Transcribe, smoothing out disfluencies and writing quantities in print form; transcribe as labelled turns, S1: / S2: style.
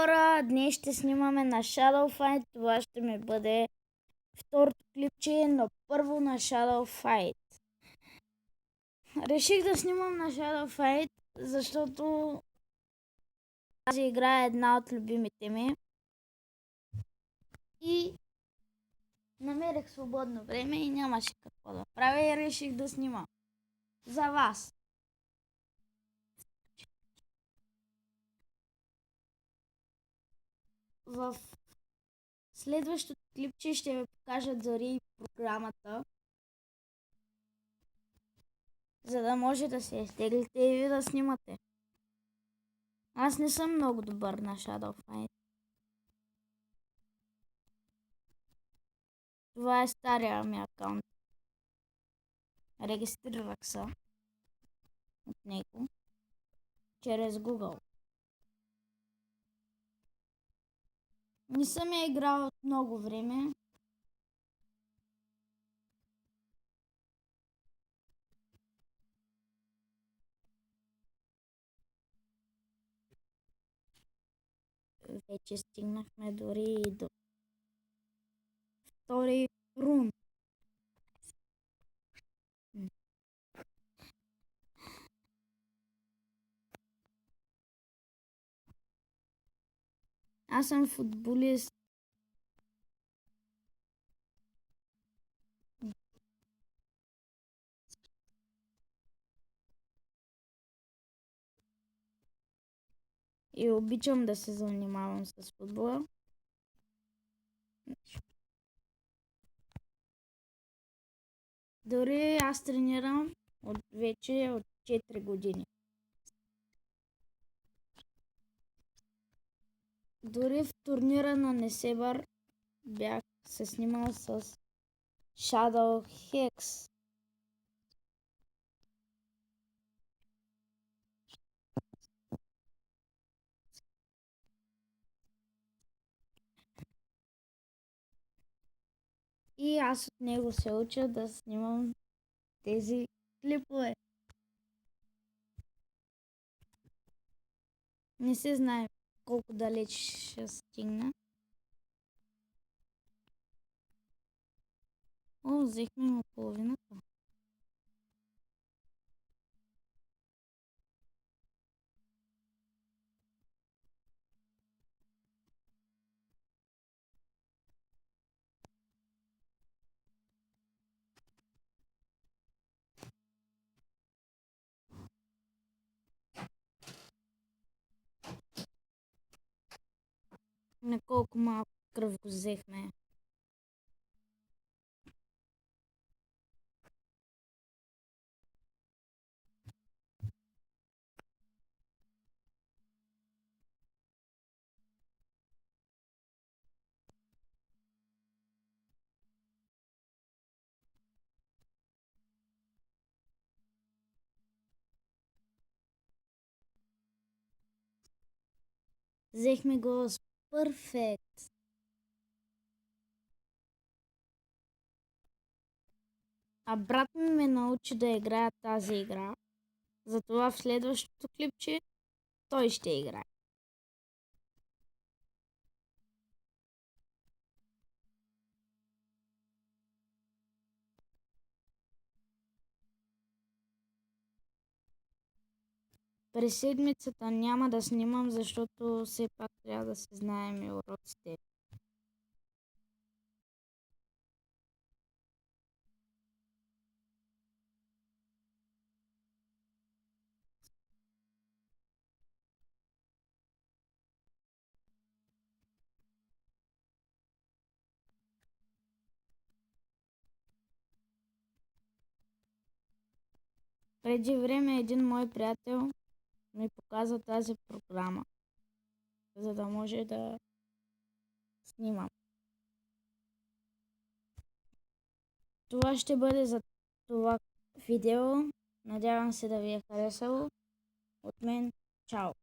S1: Хора, днес ще снимаме на Shadow Fight. Това ще ми бъде второто клипче, но първо на Shadow Fight. Реших да снимам на Shadow Fight, защото тази игра е една от любимите ми. И намерих свободно време и нямаше какво да правя и реших да снимам. За вас. В следващото клипче ще ви покажа дори и програмата, за да може да се изтеглите и ви да снимате. Аз не съм много добър на Shadow Fight. Това е стария ми акаунт. Регистрирах се от него чрез Google. Не съм я играл от много време. Вече стигнахме дори и до втори рун. Аз съм футболист. И обичам да се занимавам с футбола. Дори аз тренирам вече от 4 години. Дори в турнира на Несебър бях се снимал с Shadow Hex. И аз от него се уча да снимам тези клипове. Не се знае колко далеч ще стигна. О, взехме му половината. На колко малко кръв го взехме. Взехме го с перфект. А брат ми ме научи да играя тази игра. Затова в следващото клипче той ще играе. През седмицата няма да снимам, защото все пак трябва да се знаем и уроците. Преди време един мой приятел ми показа тази програма, за да може да снимам. Това ще бъде за това видео. Надявам се да ви е харесало. От мен, чао!